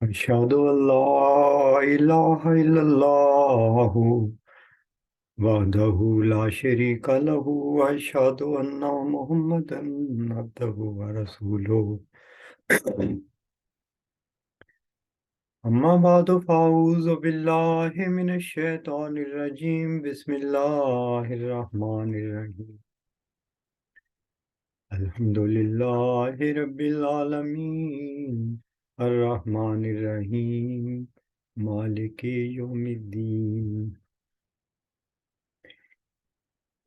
أشهد أن لا إله إلا الله وحده لا شريك له وأشهد أن محمدا عبده ورسوله أما بعد فأعوذ بالله من الشيطان الرجيم بسم الله الرحمن الرحيم الحمد لله رب العالمين الرحمن الرحيم مالك يوم الدين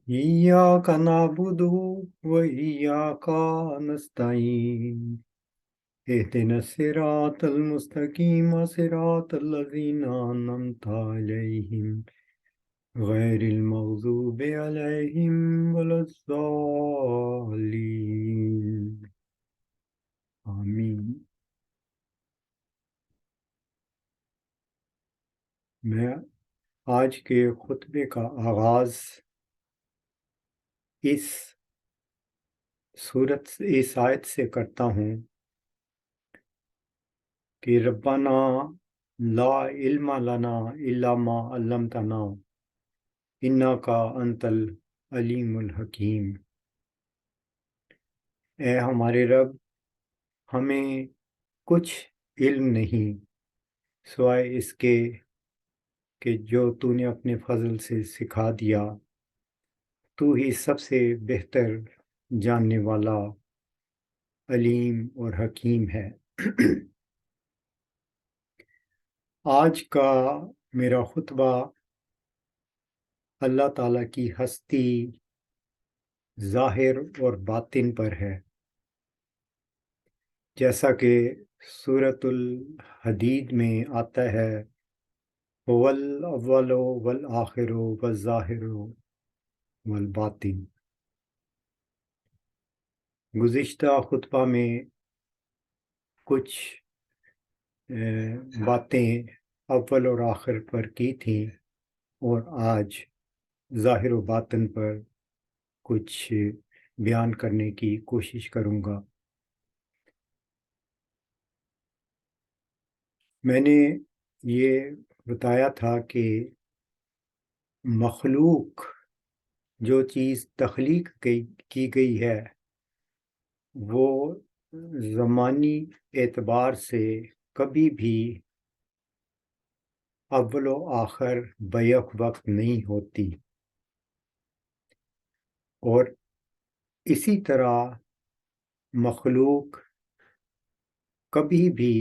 إياك نعبد وإياك نستعين اهدنا الصراط المستقيم صراط الذين أنعمت عليهم غير المغضوب عليهم ولا الضالين آمین۔ میں آج کے خطبے کا آغاز اس آیت سے کرتا ہوں کہ ربنا لا علم لنا الا ما علمتنا انک انت العلیم الحکیم۔ اے ہمارے رب، ہمیں کچھ علم نہیں سوائے اس کے کہ جو تو نے اپنے فضل سے سکھا دیا۔ تو ہی سب سے بہتر جاننے والا، علیم اور حکیم ہے۔ آج کا میرا خطبہ اللہ تعالیٰ کی ہستی ظاہر اور باطن پر ہے، جیسا کہ سورۃ الحدید میں آتا ہے هو الاول والآخر والظاہر والباطن۔ گزشتہ خطبہ میں کچھ باتیں اول اور آخر پر کی تھیں، اور آج ظاہر و باطن پر کچھ بیان کرنے کی کوشش کروں گا۔ میں نے یہ بتایا تھا کہ مخلوق جو چیز تخلیق کی گئی ہے وہ زمانی اعتبار سے کبھی بھی اول و آخر بیک وقت نہیں ہوتی، اور اسی طرح مخلوق کبھی بھی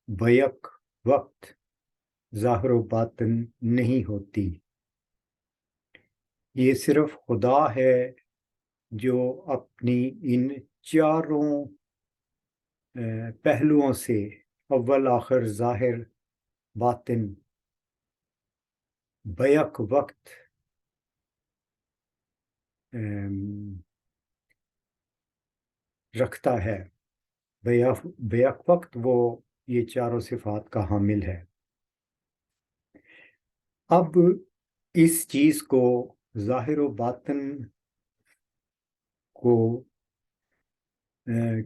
بیک وقت ظاہر و باطن نہیں ہوتی۔ یہ صرف خدا ہے جو اپنی ان چاروں پہلوؤں سے، اول آخر ظاہر باطن، بیک وقت رکھتا ہے۔ بیک وقت وہ یہ چاروں صفات کا حامل ہے۔ اب اس چیز کو، ظاہر و باطن کو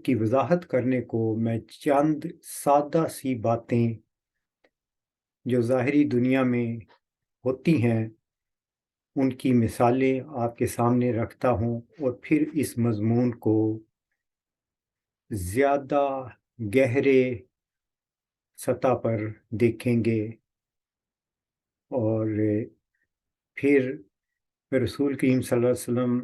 کی وضاحت کرنے کو میں چند سادہ سی باتیں جو ظاہری دنیا میں ہوتی ہیں ان کی مثالیں آپ کے سامنے رکھتا ہوں، اور پھر اس مضمون کو زیادہ گہرے سطح پر دیکھیں گے، اور پھر رسول کریم صلی اللہ علیہ وسلم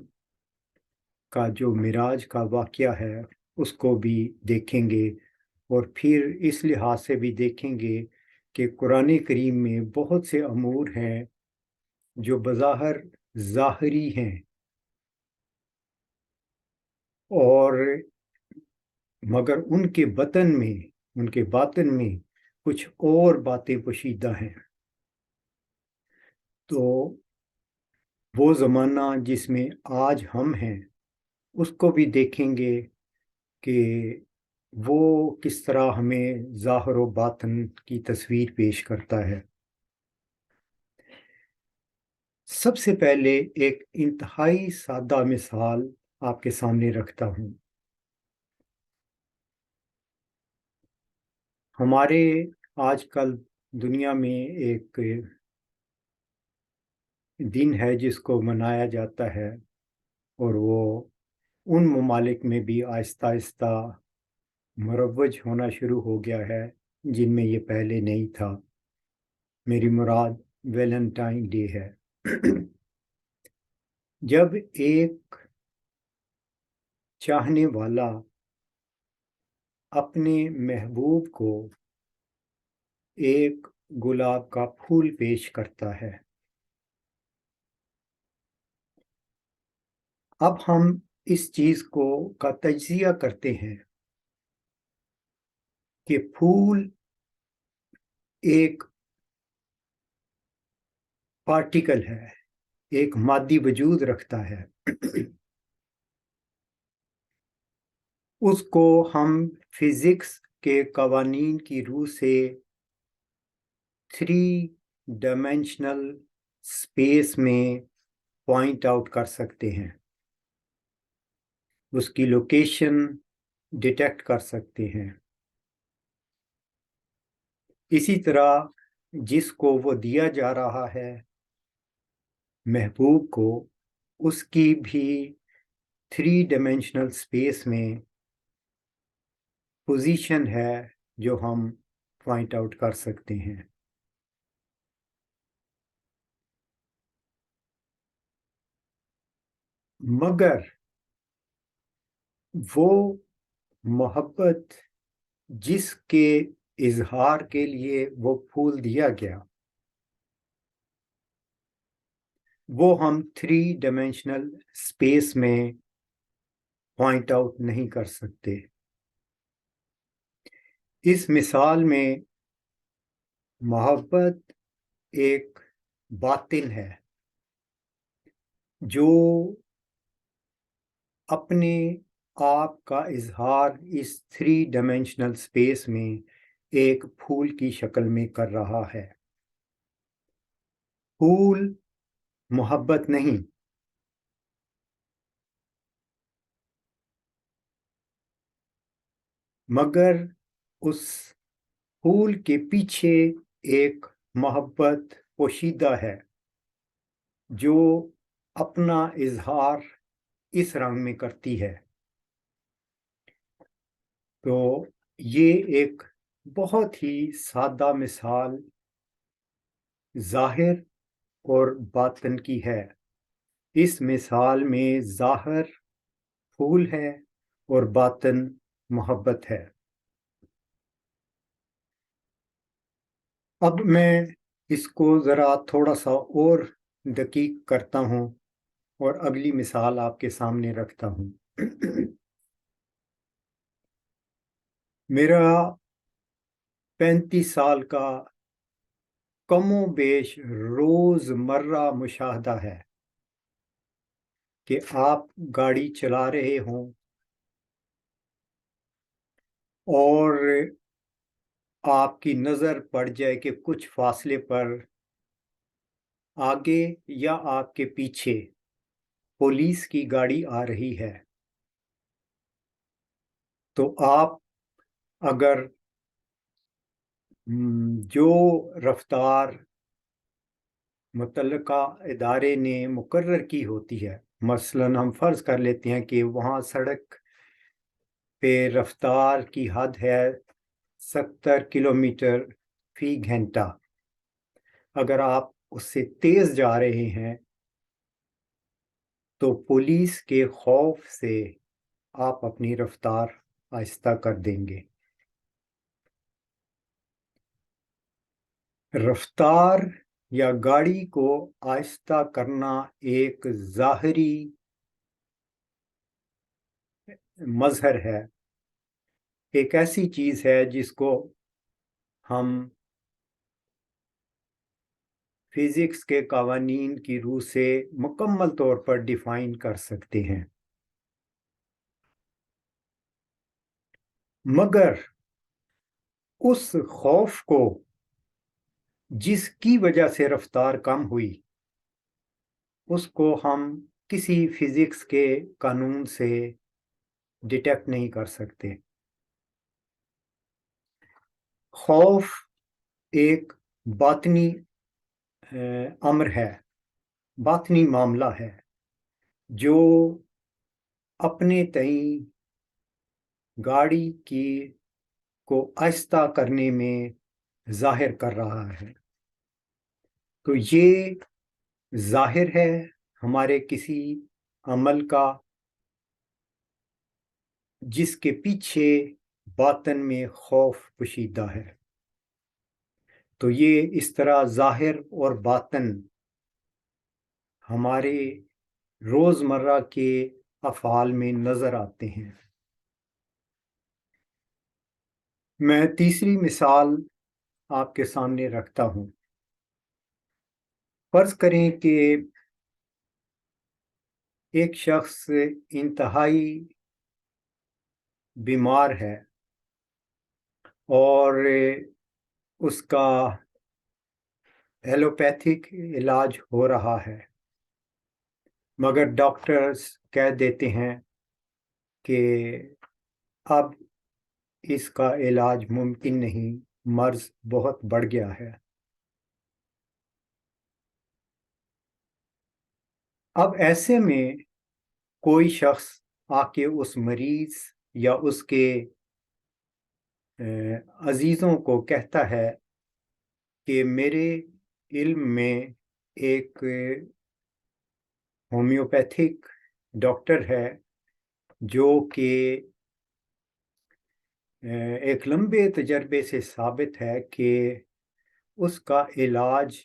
کا جو معراج کا واقعہ ہے اس کو بھی دیکھیں گے، اور پھر اس لحاظ سے بھی دیکھیں گے کہ قرآن کریم میں بہت سے امور ہیں جو بظاہر ظاہری ہیں، اور مگر ان کے باطن میں کچھ اور باتیں پوشیدہ ہیں۔ تو وہ زمانہ جس میں آج ہم ہیں اس کو بھی دیکھیں گے کہ وہ کس طرح ہمیں ظاہر و باطن کی تصویر پیش کرتا ہے۔ سب سے پہلے ایک انتہائی سادہ مثال آپ کے سامنے رکھتا ہوں۔ ہمارے آج کل دنیا میں ایک دن ہے جس کو منایا جاتا ہے، اور وہ ان ممالک میں بھی آہستہ آہستہ مروج ہونا شروع ہو گیا ہے جن میں یہ پہلے نہیں تھا۔ میری مراد ویلنٹائن ڈے ہے۔ جب ایک چاہنے والا اپنے محبوب کو ایک گلاب کا پھول پیش کرتا ہے، اب ہم اس چیز کا تجزیہ کرتے ہیں کہ پھول ایک پارٹیکل ہے، ایک مادی وجود رکھتا ہے۔ اس کو ہم فزکس کے قوانین کی روح سے 3 ڈائمینشنل اسپیس میں پوائنٹ آؤٹ کر سکتے ہیں، اس کی لوکیشن ڈیٹیکٹ کر سکتے ہیں۔ اسی طرح جس کو وہ دیا جا رہا ہے محبوب کو، اس کی بھی 3 ڈائمینشنل اسپیس میں پوزیشن ہے جو ہم پوائنٹ آؤٹ کر سکتے ہیں۔ مگر وہ محبت جس کے اظہار کے لیے وہ پھول دیا گیا، وہ ہم 3 ڈائمینشنل اسپیس میں پوائنٹ آؤٹ نہیں کر سکتے۔ اس مثال میں محبت ایک باطن ہے جو اپنے آپ کا اظہار اس 3 ڈائمینشنل اسپیس میں ایک پھول کی شکل میں کر رہا ہے۔ پھول محبت نہیں، مگر اس پھول کے پیچھے ایک محبت پوشیدہ ہے جو اپنا اظہار اس رنگ میں کرتی ہے۔ تو یہ ایک بہت ہی سادہ مثال ظاہر اور باطن کی ہے۔ اس مثال میں ظاہر پھول ہے اور باطن محبت ہے۔ اب میں اس کو ذرا تھوڑا سا اور دقیق کرتا ہوں اور اگلی مثال آپ کے سامنے رکھتا ہوں۔ میرا 35 سال کا کم و بیش روز مرہ مشاہدہ ہے کہ آپ گاڑی چلا رہے ہوں اور آپ کی نظر پڑ جائے کہ کچھ فاصلے پر آگے یا آپ کے پیچھے پولیس کی گاڑی آ رہی ہے، تو آپ اگر جو رفتار متعلقہ ادارے نے مقرر کی ہوتی ہے، مثلاً ہم فرض کر لیتے ہیں کہ وہاں سڑک پہ رفتار کی حد ہے 70 کلومیٹر فی گھنٹہ، اگر آپ اس سے تیز جا رہے ہیں تو پولیس کے خوف سے آپ اپنی رفتار آہستہ کر دیں گے۔ رفتار یا گاڑی کو آہستہ کرنا ایک ظاہری مظہر ہے، ایک ایسی چیز ہے جس کو ہم فزکس کے قوانین کی روح سے مکمل طور پر ڈیفائن کر سکتے ہیں۔ مگر اس خوف کو جس کی وجہ سے رفتار کم ہوئی، اس کو ہم کسی فزکس کے قانون سے ڈیٹیکٹ نہیں کر سکتے۔ خوف ایک باطنی امر ہے، باطنی معاملہ ہے جو اپنے تئیں گاڑی کو آہستہ کرنے میں ظاہر کر رہا ہے۔ تو یہ ظاہر ہے ہمارے کسی عمل کا جس کے پیچھے باطن میں خوف پوشیدہ ہے۔ تو یہ اس طرح ظاہر اور باطن ہمارے روزمرہ کے افعال میں نظر آتے ہیں۔ میں تیسری مثال آپ کے سامنے رکھتا ہوں۔ فرض کریں کہ ایک شخص انتہائی بیمار ہے اور اس کا ایلوپیتھک علاج ہو رہا ہے، مگر ڈاکٹرز کہہ دیتے ہیں کہ اب اس کا علاج ممکن نہیں، مرض بہت بڑھ گیا ہے۔ اب ایسے میں کوئی شخص آ کے اس مریض یا اس کے عزیزوں کو کہتا ہے کہ میرے علم میں ایک ہومیوپیتھک ڈاکٹر ہے جو کہ ایک لمبے تجربے سے ثابت ہے کہ اس کا علاج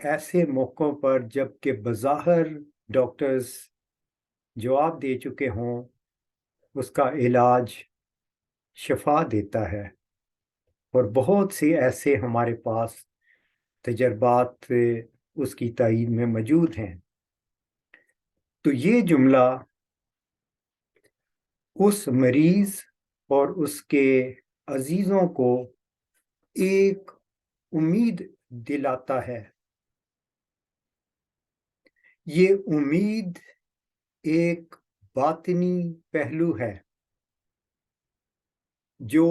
ایسے موقعوں پر جب کہ بظاہر ڈاکٹرز جواب دے چکے ہوں، اس کا علاج شفا دیتا ہے۔ اور بہت سے ایسے ہمارے پاس تجربات اس کی تائید میں موجود ہیں۔ تو یہ جملہ اس مریض اور اس کے عزیزوں کو ایک امید دلاتا ہے۔ یہ امید ایک باطنی پہلو ہے جو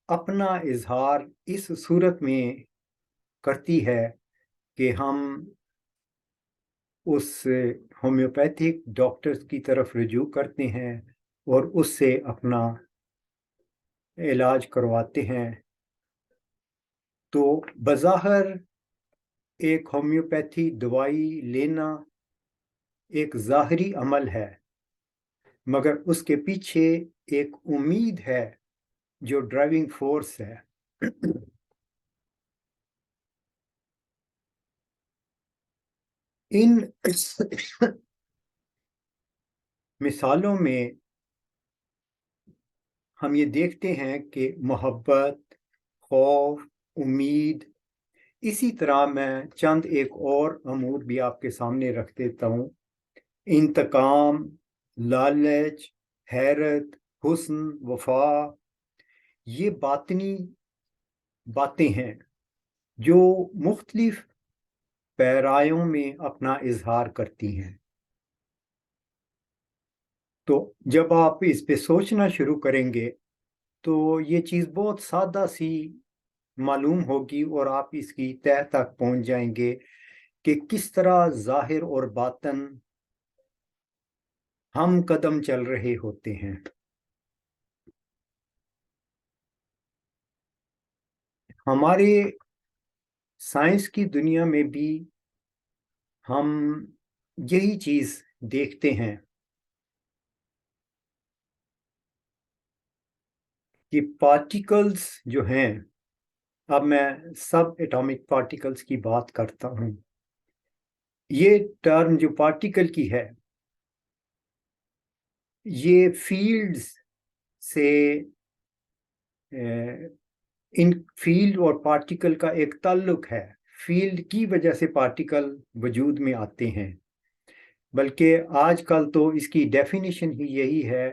اپنا اظہار اس صورت میں کرتی ہے کہ ہم اس ہومیوپیتھک ڈاکٹرز کی طرف رجوع کرتے ہیں اور اس سے اپنا علاج کرواتے ہیں۔ تو بظاہر ایک ہومیوپیتھی دوائی لینا ایک ظاہری عمل ہے، مگر اس کے پیچھے ایک امید ہے جو ڈرائیونگ فورس ہے۔ ان مثالوں میں ہم یہ دیکھتے ہیں کہ محبت، خوف، امید، اسی طرح میں چند ایک اور امور بھی آپ کے سامنے رکھ دیتا ہوں۔ انتقام، لالچ، حیرت، حسن، وفا، یہ باطنی باتیں ہیں جو مختلف پیرایوں میں اپنا اظہار کرتی ہیں۔ تو جب آپ اس پہ سوچنا شروع کریں گے تو یہ چیز بہت سادہ سی معلوم ہوگی اور آپ اس کی تہہ تک پہنچ جائیں گے کہ کس طرح ظاہر اور باطن ہم قدم چل رہے ہوتے ہیں۔ ہمارے سائنس کی دنیا میں بھی ہم یہی چیز دیکھتے ہیں کہ پارٹیکلز جو ہیں، اب میں سب ایٹامک پارٹیکلز کی بات کرتا ہوں، یہ ٹرم جو پارٹیکل کی ہے یہ فیلڈز سے ان فیلڈ اور پارٹیکل کا ایک تعلق ہے۔ فیلڈ کی وجہ سے پارٹیکل وجود میں آتے ہیں، بلکہ آج کل تو اس کی ڈیفینیشن ہی یہی ہے،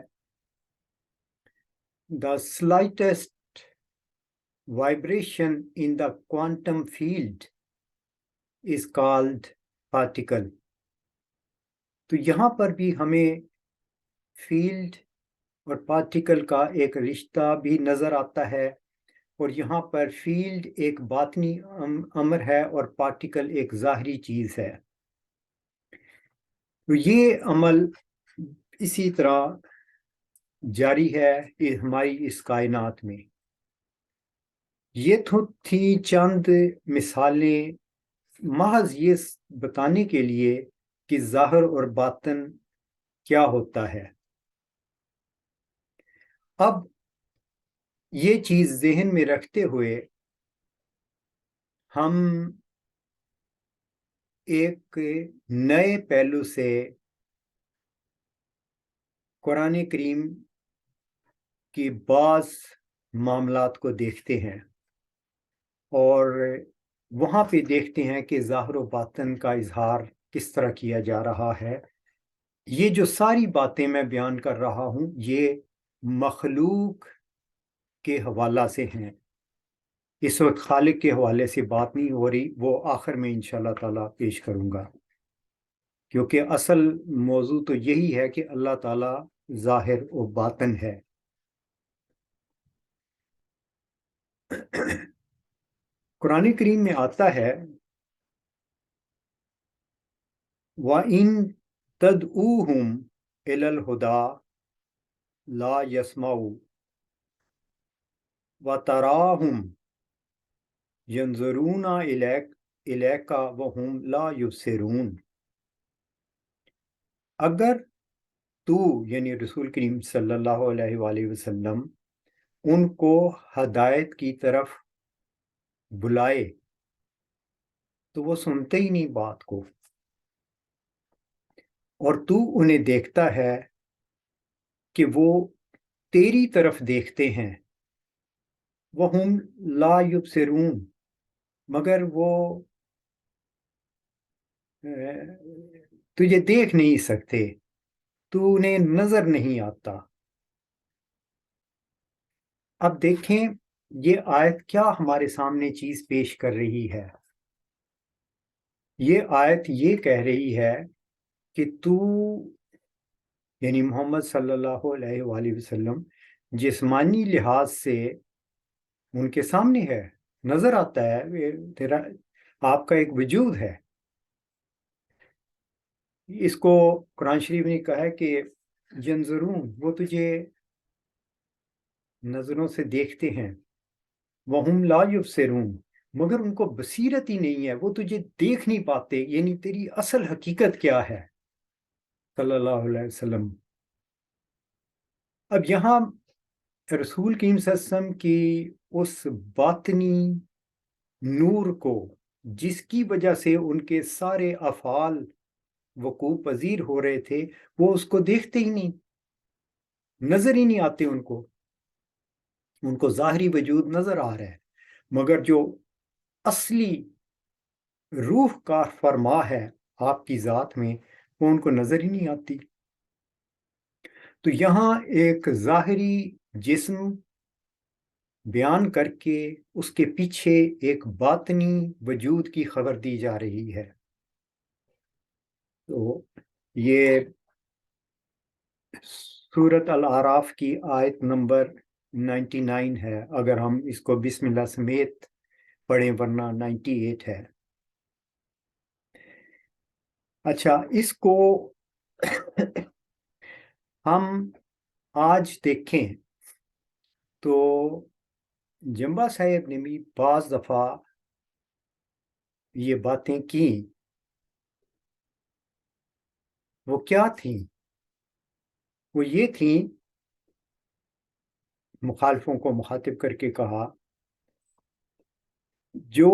the slightest vibration in the quantum field is called particle۔ تو یہاں پر بھی ہمیں فیلڈ اور پارٹیکل کا ایک رشتہ بھی نظر آتا ہے، اور یہاں پر فیلڈ ایک باطنی امر ہے اور پارٹیکل ایک ظاہری چیز ہے. تو یہ عمل اسی طرح جاری ہے ہماری اس کائنات میں. یہ تھی چند مثالیں محض یہ بتانے کے لیے کہ ظاہر اور باطن کیا ہوتا ہے. اب یہ چیز ذہن میں رکھتے ہوئے ہم ایک نئے پہلو سے قرآن کریم کی بعض معاملات کو دیکھتے ہیں اور وہاں پہ دیکھتے ہیں کہ ظاہر و باطن کا اظہار کس طرح کیا جا رہا ہے. یہ جو ساری باتیں میں بیان کر رہا ہوں یہ مخلوق کے حوالہ سے ہیں. اس وقت خالق کے حوالے سے بات نہیں ہو رہی، وہ آخر میں انشاءاللہ تعالیٰ پیش کروں گا، کیونکہ اصل موضوع تو یہی ہے کہ اللہ تعالیٰ ظاہر و باطن ہے. قرآن کریم میں آتا ہے وَإِن تَدْعُوهُمْ إِلَى الْهُدَى لَا يَسْمَعُوا وَتَرَاهُمْ يَنْظُرُونَ إِلَيْكَ وَهُمْ لَا يُبْصِرُونَ. اگر تو یعنی رسول کریم صلی اللہ علیہ وآلہ وسلم ان کو ہدایت کی طرف بلائے تو وہ سنتے ہی نہیں بات کو، اور تو انہیں دیکھتا ہے کہ وہ تیری طرف دیکھتے ہیں. وَهُمْ لَا يُبْصِرُونَ، مگر وہ تجھے دیکھ نہیں سکتے، تو انہیں نظر نہیں آتا. اب دیکھیں یہ آیت کیا ہمارے سامنے چیز پیش کر رہی ہے. یہ آیت یہ کہہ رہی ہے کہ تو یعنی محمد صلی اللہ علیہ وآلہ وسلم جسمانی لحاظ سے ان کے سامنے ہے، نظر آتا ہے، تیرا آپ کا ایک وجود ہے. اس کو قرآن شریف نے کہا ہے کہ ینظرون، وہ تجھے نظروں سے دیکھتے ہیں. وَهُمْ لَا يُبْصِرُونَ، مگر ان کو بصیرت ہی نہیں ہے، وہ تجھے دیکھ نہیں پاتے. یعنی تیری اصل حقیقت کیا ہے صلی اللہ علیہ وسلم. اب یہاں رسول کریم صلی اللہ علیہ وسلم کی اس باطنی نور کو جس کی وجہ سے ان کے سارے افعال وقوع پذیر ہو رہے تھے، وہ اس کو دیکھتے ہی نہیں، نظر ہی نہیں آتے ان کو ظاہری وجود نظر آ رہا ہے، مگر جو اصلی روح کا فرما ہے آپ کی ذات میں وہ ان کو نظر ہی نہیں آتی. تو یہاں ایک ظاہری جسم بیان کر کے اس کے پیچھے ایک باطنی وجود کی خبر دی جا رہی ہے. تو یہ سورۃ الاعراف کی آیت نمبر 99 ہے، اگر ہم اس کو بسم اللہ سمیت پڑھیں، ورنہ 98 ہے. اچھا، اس کو ہم آج دیکھیں تو جنبا صاحب نے بھی بعض دفعہ یہ باتیں کی. وہ کیا تھیں؟ وہ یہ تھیں، مخالفوں کو مخاطب کر کے کہا جو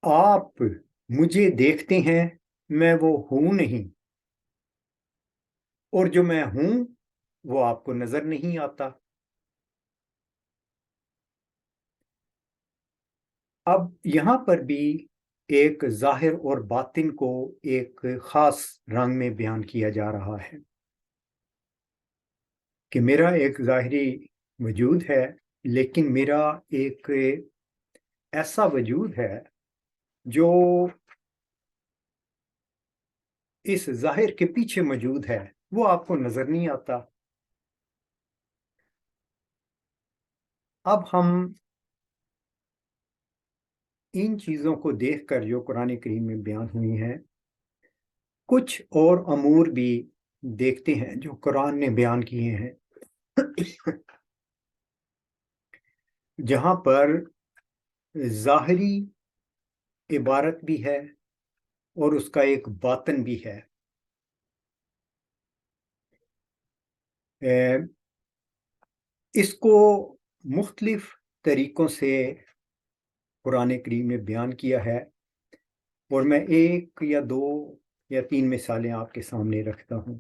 آپ مجھے دیکھتے ہیں میں وہ ہوں نہیں، اور جو میں ہوں وہ آپ کو نظر نہیں آتا. اب یہاں پر بھی ایک ظاہر اور باطن کو ایک خاص رنگ میں بیان کیا جا رہا ہے کہ میرا ایک ظاہری وجود ہے، لیکن میرا ایک ایسا وجود ہے جو اس ظاہر کے پیچھے موجود ہے، وہ آپ کو نظر نہیں آتا. اب ہم ان چیزوں کو دیکھ کر جو قرآن کریم میں بیان ہوئی ہیں، کچھ اور امور بھی دیکھتے ہیں جو قرآن نے بیان کیے ہیں، جہاں پر ظاہری عبارت بھی ہے اور اس کا ایک باطن بھی ہے۔ اس کو مختلف طریقوں سے قرآن کریم نے بیان کیا ہے، اور میں ایک یا دو یا تین مثالیں آپ کے سامنے رکھتا ہوں۔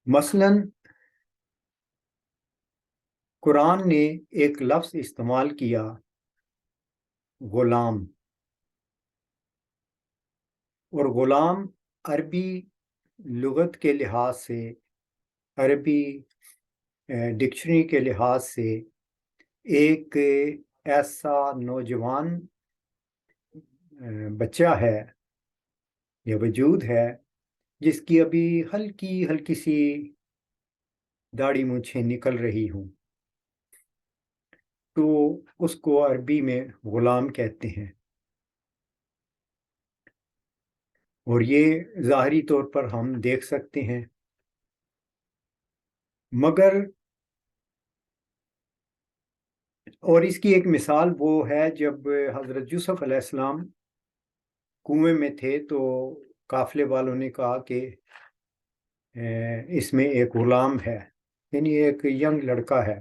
مثلا قرآن نے ایک لفظ استعمال کیا، غلام، اور غلام عربی لغت کے لحاظ سے، عربی ڈکشنری کے لحاظ سے ایک ایسا نوجوان بچہ ہے یا وجود ہے جس کی ابھی ہلکی ہلکی سی داڑھی مونچھیں نکل رہی ہوں، تو اس کو عربی میں غلام کہتے ہیں۔ اور یہ ظاہری طور پر ہم دیکھ سکتے ہیں، مگر اور اس کی ایک مثال وہ ہے جب حضرت یوسف علیہ السلام کنویں میں تھے تو قافلے والوں نے کہا کہ اس میں ایک غلام ہے، یعنی ایک ینگ لڑکا ہے۔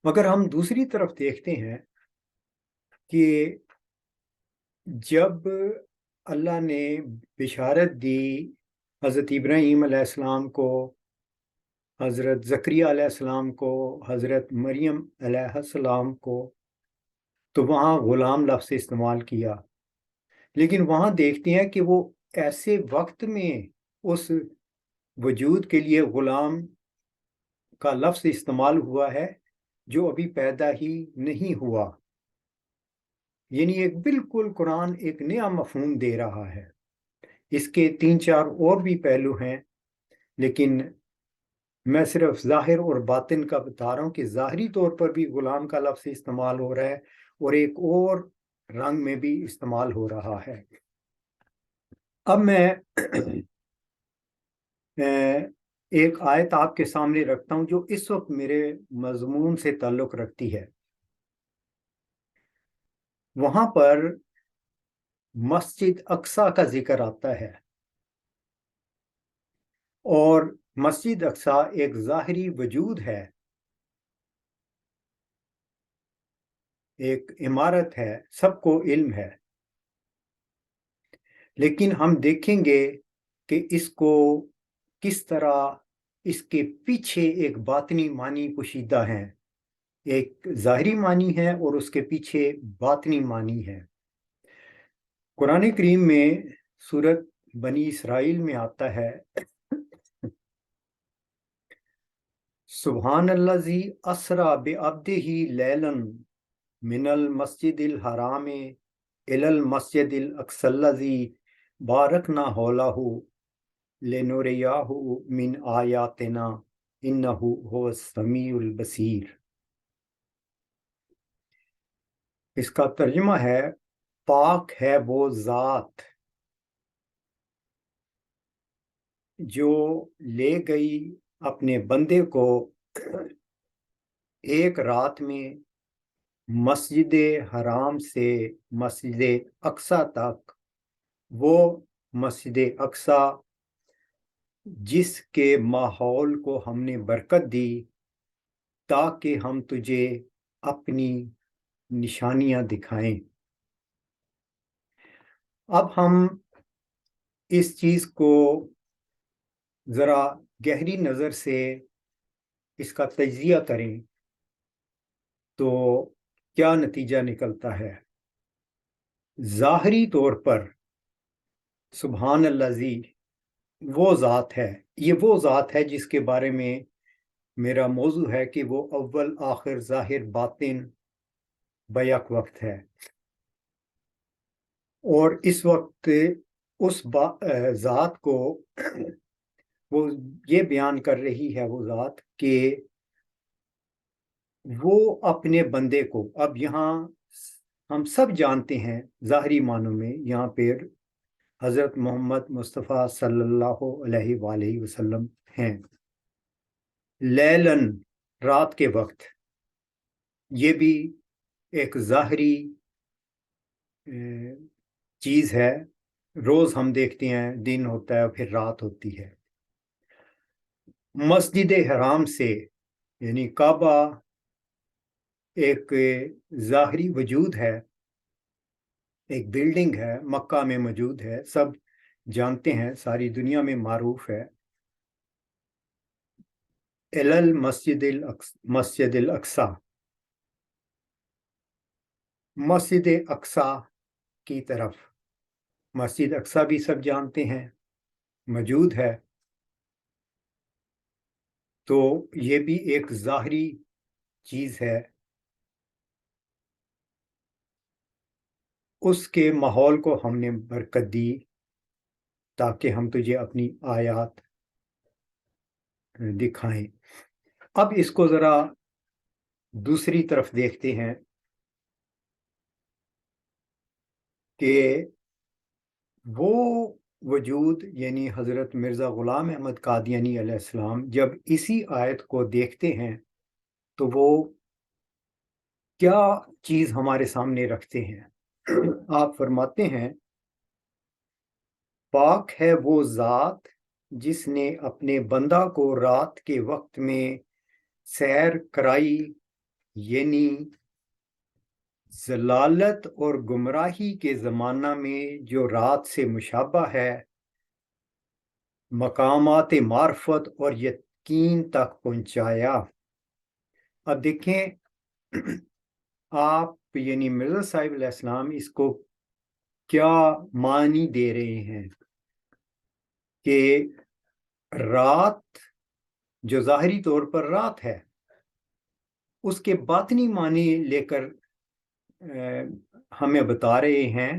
مگر ہم دوسری طرف دیکھتے ہیں کہ جب اللہ نے بشارت دی حضرت ابراہیم علیہ السلام کو، حضرت زکریا علیہ السلام کو، حضرت مریم علیہ السلام کو، تو وہاں غلام لفظ استعمال کیا، لیکن وہاں دیکھتے ہیں کہ وہ ایسے وقت میں اس وجود کے لیے غلام کا لفظ استعمال ہوا ہے جو ابھی پیدا ہی نہیں ہوا، یعنی ایک بالکل قرآن ایک نیا مفہوم دے رہا ہے۔ اس کے تین چار اور بھی پہلو ہیں، لیکن میں صرف ظاہر اور باطن کا بتا رہا ہوں کہ ظاہری طور پر بھی غلام کا لفظ استعمال ہو رہا ہے اور ایک اور رنگ میں بھی استعمال ہو رہا ہے۔ اب میں ایک آیت آپ کے سامنے رکھتا ہوں جو اس وقت میرے مضمون سے تعلق رکھتی ہے۔ وہاں پر مسجد اقصی کا ذکر آتا ہے، اور مسجد اقصی ایک ظاہری وجود ہے، ایک عمارت ہے، سب کو علم ہے، لیکن ہم دیکھیں گے کہ اس کو کس طرح اس کے پیچھے ایک باطنی معنی پوشیدہ ہیں، ایک ظاہری معنی ہے اور اس کے پیچھے باطنی معنی ہے۔ قرآن کریم میں سورت بنی اسرائیل میں آتا ہے، سبحان الذی اسریٰ بعبدہ لیلا من المسجد الحرام الی المسجد الاقصی الذی بارکنا حولہ لنریہ من آیاتنا انہ هو السمیع البصیر۔ اس کا ترجمہ ہے، پاک ہے وہ ذات جو لے گئی اپنے بندے کو ایک رات میں مسجد حرام سے مسجد اقصی تک، وہ مسجد اقصی جس کے ماحول کو ہم نے برکت دی تاکہ ہم تجھے اپنی نشانیاں دکھائیں۔ اب ہم اس چیز کو ذرا گہری نظر سے اس کا تجزیہ کریں تو کیا نتیجہ نکلتا ہے؟ ظاہری طور پر سبحان الذی وہ ذات ہے، یہ وہ ذات ہے جس کے بارے میں میرا موضوع ہے کہ وہ اول آخر ظاہر باطن بیک وقت ہے، اور اس وقت اس ذات کو وہ یہ بیان کر رہی ہے، وہ ذات کہ وہ اپنے بندے کو، اب یہاں ہم سب جانتے ہیں ظاہری معنوں میں یہاں پہ حضرت محمد مصطفیٰ صلی اللہ علیہ وآلہ وسلم ہیں، لیلن رات کے وقت، یہ بھی ایک ظاہری چیز ہے۔ روز ہم دیکھتے ہیں دن ہوتا ہے پھر رات ہوتی ہے۔ مسجد حرام سے یعنی کعبہ ایک ظاہری وجود ہے، ایک بلڈنگ ہے، مکہ میں موجود ہے، سب جانتے ہیں، ساری دنیا میں معروف ہے۔ مسجد الاقصی، مسجد اقصی کی طرف، مسجد اقصی بھی سب جانتے ہیں موجود ہے، تو یہ بھی ایک ظاہری چیز ہے۔ اس کے ماحول کو ہم نے برکت دی تاکہ ہم تجھے اپنی آیات دکھائیں۔ اب اس کو ذرا دوسری طرف دیکھتے ہیں کہ وہ وجود یعنی حضرت مرزا غلام احمد قادیانی علیہ السلام جب اسی آیت کو دیکھتے ہیں تو وہ کیا چیز ہمارے سامنے رکھتے ہیں۔ آپ فرماتے ہیں، پاک ہے وہ ذات جس نے اپنے بندہ کو رات کے وقت میں سیر کرائی، یعنی ضلالت اور گمراہی کے زمانہ میں جو رات سے مشابہ ہے، مقامات معرفت اور یقین تک پہنچایا۔ اب دیکھیں آپ یعنی مرزا صاحب علیہ السلام اس کو کیا معنی دے رہے ہیں کہ رات جو ظاہری طور پر رات ہے، اس کے باطنی معنی لے کر ہمیں بتا رہے ہیں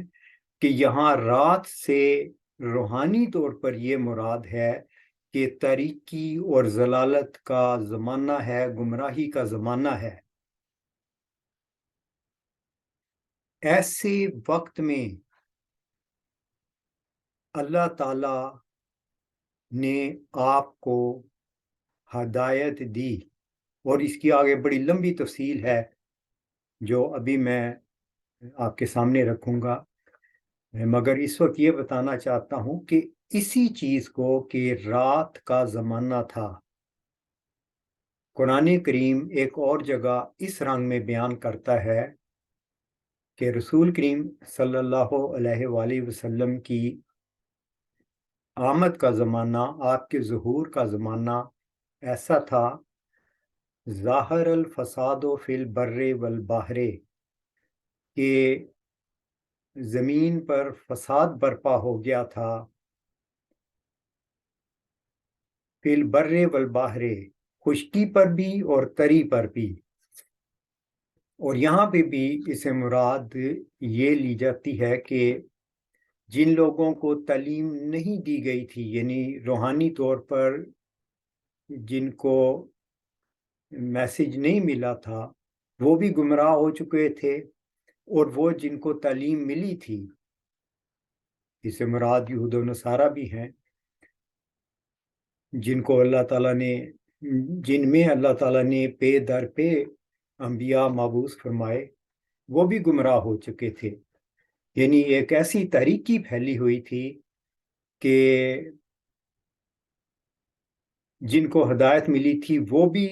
کہ یہاں رات سے روحانی طور پر یہ مراد ہے کہ تاریکی اور ضلالت کا زمانہ ہے، گمراہی کا زمانہ ہے۔ ایسے وقت میں اللہ تعالی نے آپ کو ہدایت دی، اور اس کی آگے بڑی لمبی تفصیل ہے جو ابھی میں آپ کے سامنے رکھوں گا، مگر اس وقت یہ بتانا چاہتا ہوں کہ اسی چیز کو کہ رات کا زمانہ تھا، قرآن کریم ایک اور جگہ اس رنگ میں بیان کرتا ہے کہ رسول کریم صلی اللہ علیہ وآلہ وسلم کی آمد کا زمانہ، آپ کے ظہور کا زمانہ ایسا تھا، ظاہر الفساد فی البر والبحر، کہ زمین پر فساد برپا ہو گیا تھا، فی البر والبحر، خشکی پر بھی اور تری پر بھی، اور یہاں پہ بھی اسے مراد یہ لی جاتی ہے کہ جن لوگوں کو تعلیم نہیں دی گئی تھی، یعنی روحانی طور پر جن کو میسج نہیں ملا تھا، وہ بھی گمراہ ہو چکے تھے، اور وہ جن کو تعلیم ملی تھی، اسے مراد یہود و نصارہ بھی ہیں، جن کو اللہ تعالیٰ نے، جن میں اللہ تعالیٰ نے پے در پہ انبیاء مبعوث فرمائے، وہ بھی گمراہ ہو چکے تھے۔ یعنی ایک ایسی تاریکی پھیلی ہوئی تھی کہ جن کو ہدایت ملی تھی وہ بھی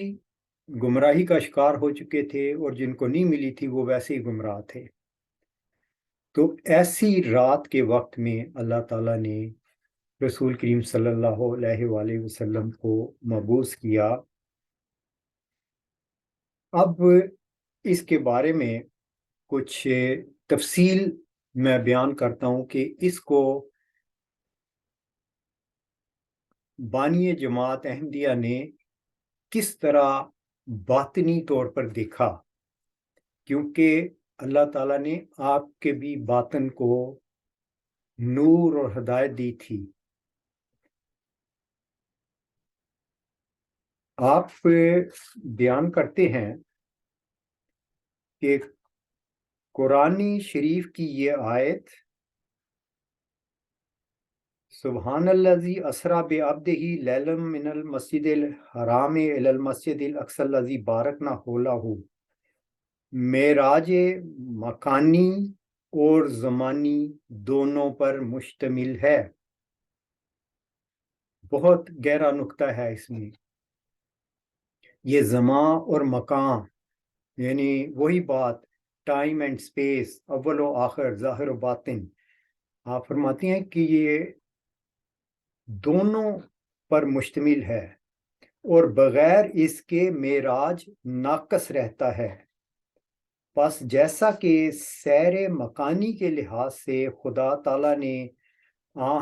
گمراہی کا شکار ہو چکے تھے، اور جن کو نہیں ملی تھی وہ ویسے ہی گمراہ تھے۔ تو ایسی رات کے وقت میں اللہ تعالیٰ نے رسول کریم صلی اللہ علیہ وآلہ وسلم کو مبعوث کیا۔ اب اس کے بارے میں کچھ تفصیل میں بیان کرتا ہوں کہ اس کو بانی جماعت احمدیہ نے کس طرح باطنی طور پر دیکھا، کیونکہ اللہ تعالیٰ نے آپ کے بھی باطن کو نور اور ہدایت دی تھی۔ آپ بیان کرتے ہیں کہ قرآن شریف کی یہ آیت سبحان الذی اسریٰ بعبدہ لیلا من المسجد الحرام الی المسجد الاقصی الذی بارکنا حولہ معراج مکانی اور زمانی دونوں پر مشتمل ہے۔ بہت گہرا نکتہ ہے اس میں۔ یہ زمان اور مکان یعنی وہی بات، ٹائم اینڈ سپیس، اول و آخر، ظاہر و باطن۔ آپ فرماتے ہیں کہ یہ دونوں پر مشتمل ہے اور بغیر اس کے معراج ناقص رہتا ہے۔ پس جیسا کہ سیر مکانی کے لحاظ سے خدا تعالیٰ نے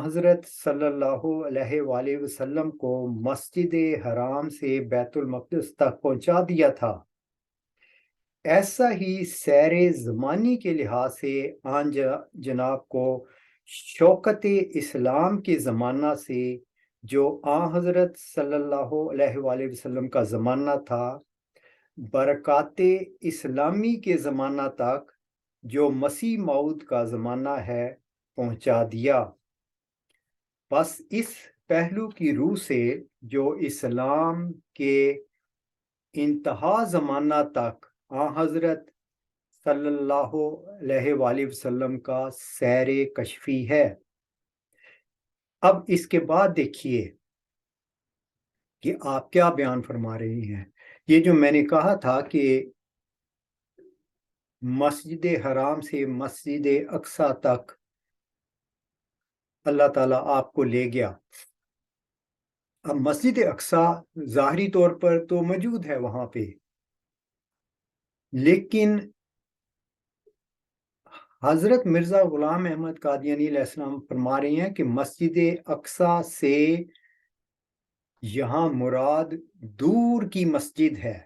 حضرت صلی اللہ علیہ وآلہ وسلم کو مسجد حرام سے بیت المقدس تک پہنچا دیا تھا، ایسا ہی سیر زمانی کے لحاظ سے آن جناب کو شوکت اسلام کے زمانہ سے جو حضرت صلی اللہ علیہ وآلہ وسلم کا زمانہ تھا، برکات اسلامی کے زمانہ تک جو مسیح موعود کا زمانہ ہے، پہنچا دیا۔ بس اس پہلو کی روح سے جو اسلام کے انتہا زمانہ تک حضرت صلی اللہ علیہ وآلہ وسلم کا سیر کشفی ہے۔ اب اس کے بعد دیکھیے کہ آپ کیا بیان فرما رہے ہیں۔ یہ جو میں نے کہا تھا کہ مسجد حرام سے مسجد اقصی تک اللہ تعالیٰ آپ کو لے گیا۔ اب مسجد اقصی ظاہری طور پر تو موجود ہے وہاں پہ، لیکن حضرت مرزا غلام احمد قادیانی علیہ السلام فرما رہے ہیں کہ مسجد اقصی سے یہاں مراد دور کی مسجد ہے۔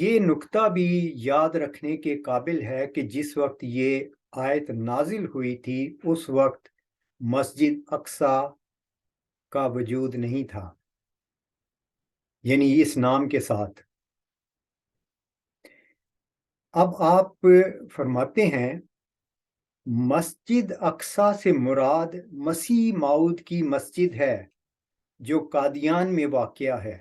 یہ نکتہ بھی یاد رکھنے کے قابل ہے کہ جس وقت یہ آیت نازل ہوئی تھی اس وقت مسجد اقصی کا وجود نہیں تھا، یعنی اس نام کے ساتھ۔ اب آپ فرماتے ہیں مسجد اقصی سے مراد مسیح موعود کی مسجد ہے جو قادیان میں واقع ہے،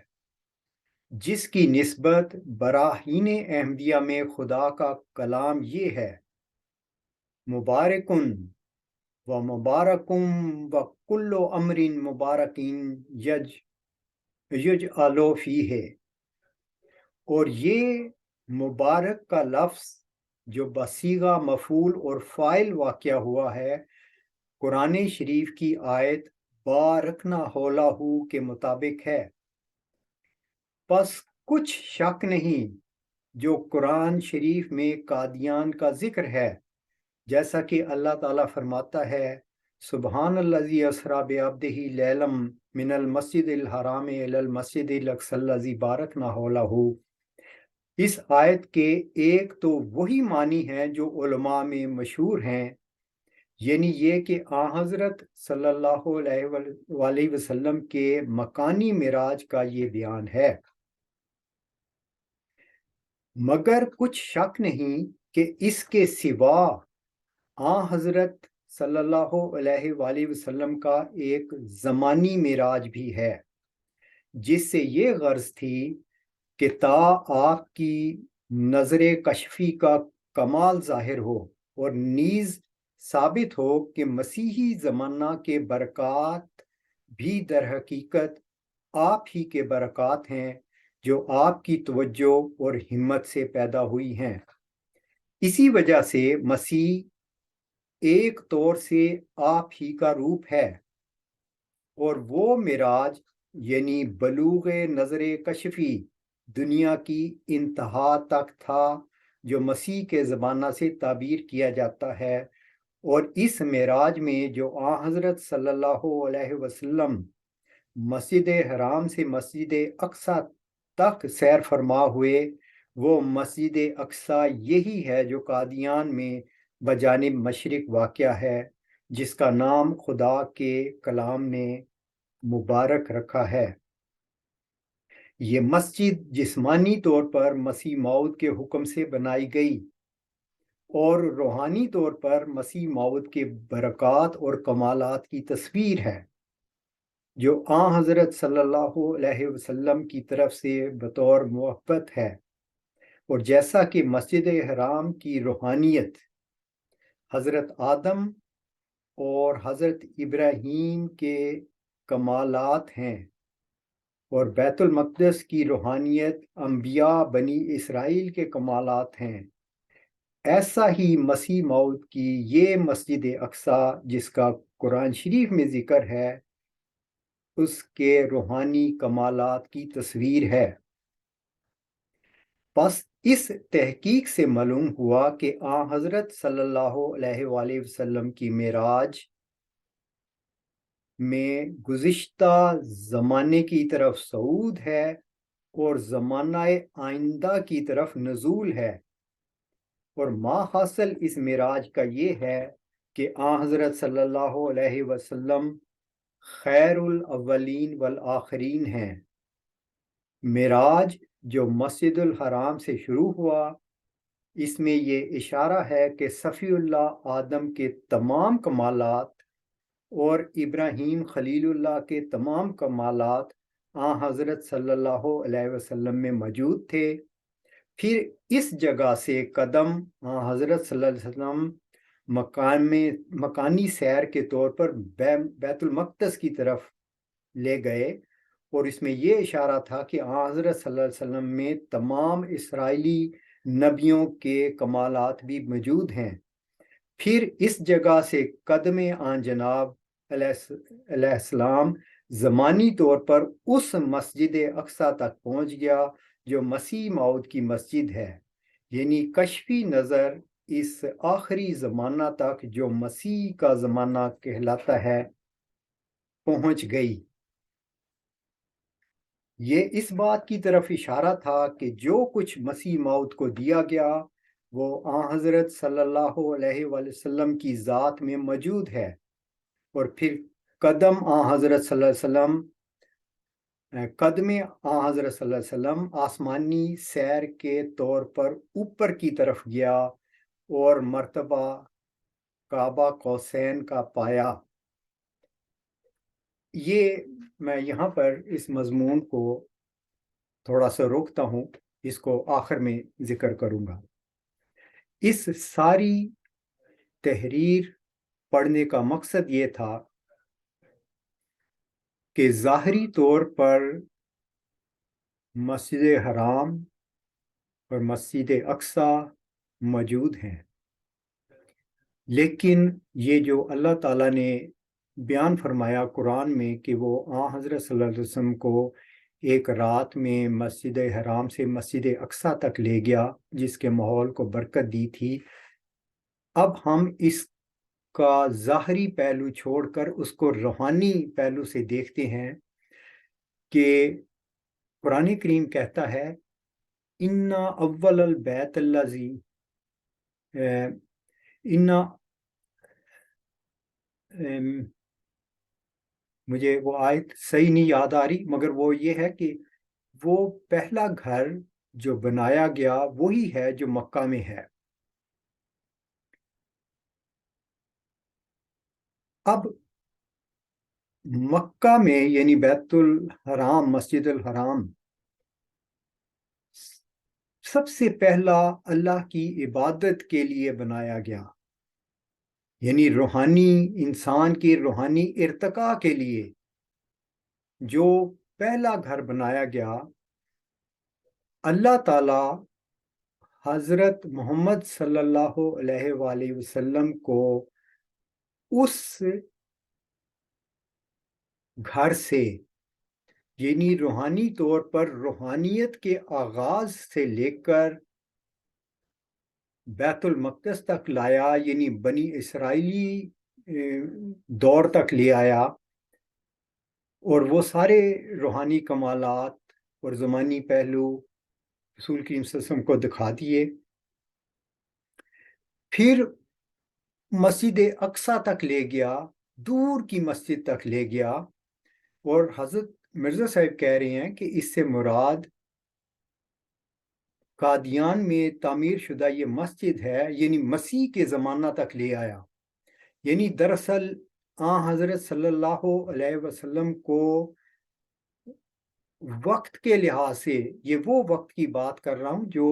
جس کی نسبت براہین احمدیہ میں خدا کا کلام یہ ہے، مبارکن و مبارکم و کل امر مبارکین یجعل فیہ، اور یہ مبارک کا لفظ جو بصیغہ مفعول اور فاعل واقع ہوا ہے قرآن شریف کی آیت بارکنا حولہ کے مطابق ہے۔ پس کچھ شک نہیں جو قرآن شریف میں قادیان کا ذکر ہے، جیسا کہ اللہ تعالیٰ فرماتا ہے سبحان الذی اسریٰ بعبدہ لیلا من المسجد الحرام الی المسجد الاقصی الذی بارکنا حولہ۔ اس آیت کے ایک تو وہی معنی ہیں جو علماء میں مشہور ہیں، یعنی یہ کہ حضرت صلی اللہ علیہ وآلہ وسلم کے مکانی معراج کا یہ بیان ہے، مگر کچھ شک نہیں کہ اس کے سوا حضرت صلی اللہ علیہ وآلہ وسلم کا ایک زمانی معراج بھی ہے، جس سے یہ غرض تھی کہ تا آپ کی نظر کشفی کا کمال ظاہر ہو اور نیز ثابت ہو کہ مسیحی زمانہ کے برکات بھی در حقیقت آپ ہی کے برکات ہیں جو آپ کی توجہ اور ہمت سے پیدا ہوئی ہیں۔ اسی وجہ سے مسیح ایک طور سے آپ ہی کا روپ ہے، اور وہ معراج یعنی بلوغ نظر کشفی دنیا کی انتہا تک تھا جو مسیح کے زمانہ سے تعبیر کیا جاتا ہے، اور اس معراج میں جو حضرت صلی اللہ علیہ وسلم مسجد حرام سے مسجد اقصی تک سیر فرما ہوئے، وہ مسجد اقصی یہی ہے جو قادیان میں بجانب مشرق واقع ہے، جس کا نام خدا کے کلام نے مبارک رکھا ہے۔ یہ مسجد جسمانی طور پر مسیح موعود کے حکم سے بنائی گئی اور روحانی طور پر مسیح موعود کے برکات اور کمالات کی تصویر ہے جو آن حضرت صلی اللہ علیہ وسلم کی طرف سے بطور محبت ہے، اور جیسا کہ مسجد حرام کی روحانیت حضرت آدم اور حضرت ابراہیم کے کمالات ہیں، اور بیت المقدس کی روحانیت انبیاء بنی اسرائیل کے کمالات ہیں، ایسا ہی مسیح موعود کی یہ مسجد اقصی جس کا قرآن شریف میں ذکر ہے اس کے روحانی کمالات کی تصویر ہے۔ پس اس تحقیق سے معلوم ہوا کہ آن حضرت صلی اللہ علیہ وآلہ وسلم کی معراج میں گزشتہ زمانے کی طرف صعود ہے اور زمانہ آئندہ کی طرف نزول ہے، اور ما حاصل اس معراج کا یہ ہے کہ آن حضرت صلی اللہ علیہ وسلم خیر الاولین والآخرین ہیں۔ معراج جو مسجد الحرام سے شروع ہوا، اس میں یہ اشارہ ہے کہ صفی اللہ آدم کے تمام کمالات اور ابراہیم خلیل اللہ کے تمام کمالات آن حضرت صلی اللہ علیہ وسلم میں موجود تھے۔ پھر اس جگہ سے قدم آن حضرت صلی اللہ علیہ وسلم مکانی سیر کے طور پر بیت المقدس کی طرف لے گئے، اور اس میں یہ اشارہ تھا کہ آن حضرت صلی اللہ علیہ وسلم میں تمام اسرائیلی نبیوں کے کمالات بھی موجود ہیں۔ پھر اس جگہ سے قدم آن جناب علیہ السلام زمانی طور پر اس مسجد اقصی تک پہنچ گیا جو مسیح موعود کی مسجد ہے، یعنی کشفی نظر اس آخری زمانہ تک جو مسیح کا زمانہ کہلاتا ہے پہنچ گئی۔ یہ اس بات کی طرف اشارہ تھا کہ جو کچھ مسیح موعود کو دیا گیا وہ آن حضرت صلی اللہ علیہ وآلہ وسلم کی ذات میں موجود ہے، اور پھر قدم آن حضرت صلی اللہ علیہ وسلم قدم آن حضرت صلی اللہ علیہ وسلم آسمانی سیر کے طور پر اوپر کی طرف گیا اور مرتبہ کعبہ قوسین کا پایا۔ یہ میں یہاں پر اس مضمون کو تھوڑا سا روکتا ہوں، اس کو آخر میں ذکر کروں گا۔ اس ساری تحریر پڑھنے کا مقصد یہ تھا کہ ظاہری طور پر مسجد حرام اور مسجد اقصی موجود ہیں، لیکن یہ جو اللہ تعالیٰ نے بیان فرمایا قرآن میں کہ وہ آن حضرت صلی اللہ علیہ وسلم کو ایک رات میں مسجد حرام سے مسجد اقصی تک لے گیا جس کے ماحول کو برکت دی تھی، اب ہم اس کا ظاہری پہلو چھوڑ کر اس کو روحانی پہلو سے دیکھتے ہیں کہ قرآن کریم کہتا ہے اِنَّا اول البیت الذی مجھے وہ آیت صحیح نہیں یاد آ رہی، مگر وہ یہ ہے کہ وہ پہلا گھر جو بنایا گیا وہی ہے جو مکہ میں ہے۔ اب مکہ میں یعنی بیت الحرام مسجد الحرام سب سے پہلا اللہ کی عبادت کے لیے بنایا گیا، یعنی روحانی انسان کی روحانی ارتقاء کے لیے جو پہلا گھر بنایا گیا۔ اللہ تعالی حضرت محمد صلی اللہ علیہ وآلہ وسلم کو اس گھر سے یعنی روحانی طور پر روحانیت کے آغاز سے لے کر بیت المقدس تک لایا، یعنی بنی اسرائیلی دور تک لے آیا، اور وہ سارے روحانی کمالات اور زمانی پہلو رسول کریم صلی اللہ علیہ وسلم کو دکھا دیے۔ پھر مسجد اقصی تک لے گیا، دور کی مسجد تک لے گیا، اور حضرت مرزا صاحب کہہ رہے ہیں کہ اس سے مراد قادیان میں تعمیر شدہ یہ مسجد ہے، یعنی مسیح کے زمانہ تک لے آیا. یعنی دراصل حضرت صلی اللہ علیہ وسلم کو وقت کے لحاظ سے، یہ وہ وقت کی بات کر رہا ہوں جو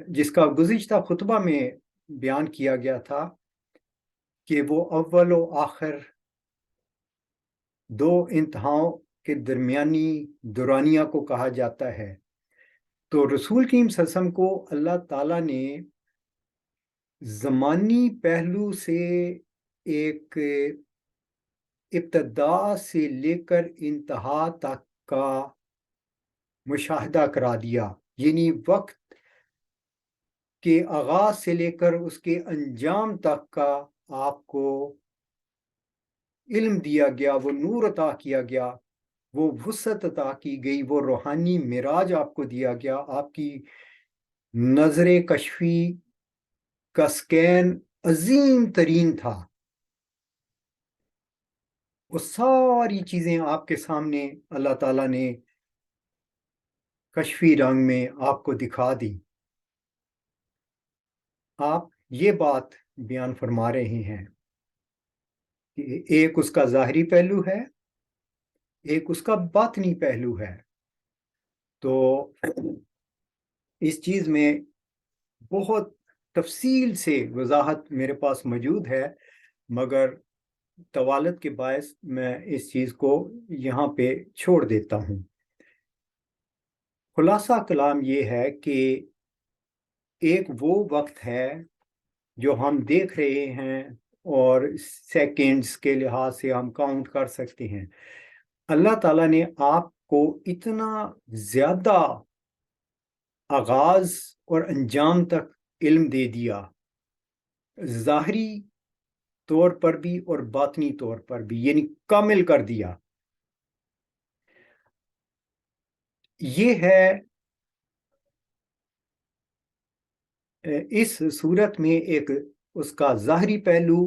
جس کا گزشتہ خطبہ میں بیان کیا گیا تھا کہ وہ اول و آخر دو انتہاؤں کے درمیانی دورانیہ کو کہا جاتا ہے. تو رسول کریم صلی اللہ علیہ وسلم کو اللہ تعالیٰ نے زمانی پہلو سے ایک ابتدا سے لے کر انتہا تک کا مشاہدہ کرا دیا، یعنی وقت کے آغاز سے لے کر اس کے انجام تک کا آپ کو علم دیا گیا، وہ نور عطا کیا گیا، وہ وسعت عطا کی گئی، وہ روحانی معراج آپ کو دیا گیا. آپ کی نظر کشفی کا سکین عظیم ترین تھا. وہ ساری چیزیں آپ کے سامنے اللہ تعالیٰ نے کشفی رنگ میں آپ کو دکھا دی. آپ یہ بات بیان فرما رہے ہیں کہ ایک اس کا ظاہری پہلو ہے، ایک اس کا باطنی پہلو ہے. تو اس چیز میں بہت تفصیل سے وضاحت میرے پاس موجود ہے، مگر طوالت کے باعث میں اس چیز کو یہاں پہ چھوڑ دیتا ہوں. خلاصہ کلام یہ ہے کہ ایک وہ وقت ہے جو ہم دیکھ رہے ہیں اور سیکنڈز کے لحاظ سے ہم کاؤنٹ کر سکتے ہیں. اللہ تعالیٰ نے آپ کو اتنا زیادہ آغاز اور انجام تک علم دے دیا، ظاہری طور پر بھی اور باطنی طور پر بھی، یعنی کامل کر دیا. یہ ہے اس صورت میں ایک اس کا ظاہری پہلو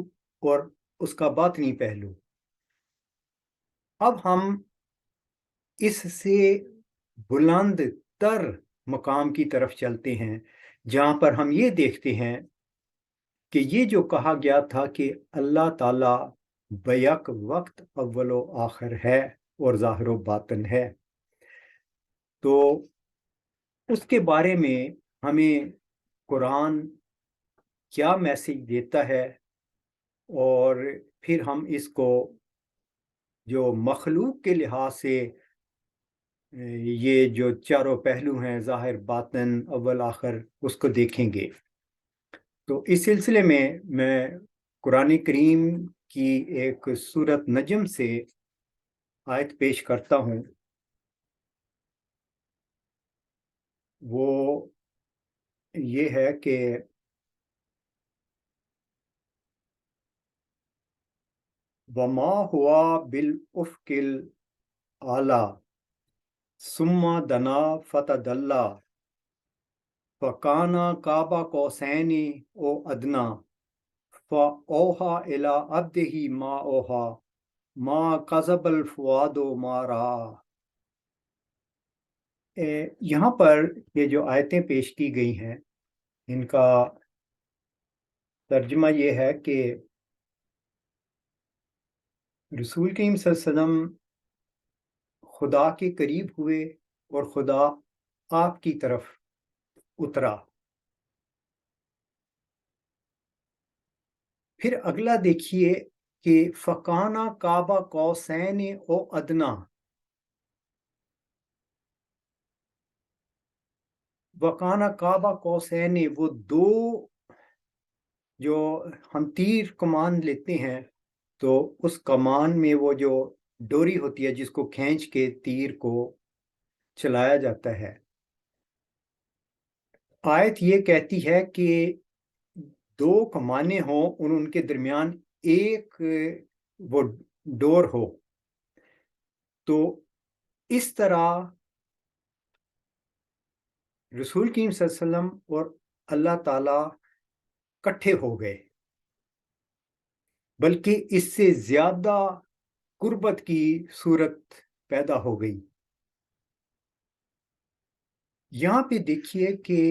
اور اس کا باطنی پہلو. اب ہم اس سے بلند تر مقام کی طرف چلتے ہیں، جہاں پر ہم یہ دیکھتے ہیں کہ یہ جو کہا گیا تھا کہ اللہ تعالیٰ بیک وقت اول و آخر ہے اور ظاہر و باطن ہے، تو اس کے بارے میں ہمیں قرآن کیا میسج دیتا ہے، اور پھر ہم اس کو جو مخلوق کے لحاظ سے یہ جو چاروں پہلو ہیں، ظاہر باطن اول آخر، اس کو دیکھیں گے. تو اس سلسلے میں قرآن کریم کی ایک سورت نجم سے آیت پیش کرتا ہوں. وہ یہ ہے کہ وما ہوا بالافق الاعلی ثم دنا فتدلی فکانا قاب قوسین او ادنا فاوحی الی عبدہ ما اوحی ما کذب الفؤاد ما رأى. یہاں پر یہ جو آیتیں پیش کی گئی ہیں، ان کا ترجمہ یہ ہے کہ رسول کریم صلی اللہ علیہ وسلم خدا کے قریب ہوئے اور خدا آپ کی طرف اترا. پھر اگلا دیکھیے کہ فکانا قاب قوسین او ادنا. وکانا قاب قوسین، وہ دو جو ہم تیر کمان لیتے ہیں، تو اس کمان میں وہ جو ڈوری ہوتی ہے جس کو کھینچ کے تیر کو چلایا جاتا ہے. آیت یہ کہتی ہے کہ دو کمانیں ہوں اور ان کے درمیان ایک وہ ڈور ہو. تو اس طرح رسول کریم صلی اللہ علیہ وسلم اور اللہ تعالیٰ کٹھے ہو گئے، بلکہ اس سے زیادہ قربت کی صورت پیدا ہو گئی۔ یہاں پہ دیکھیے کہ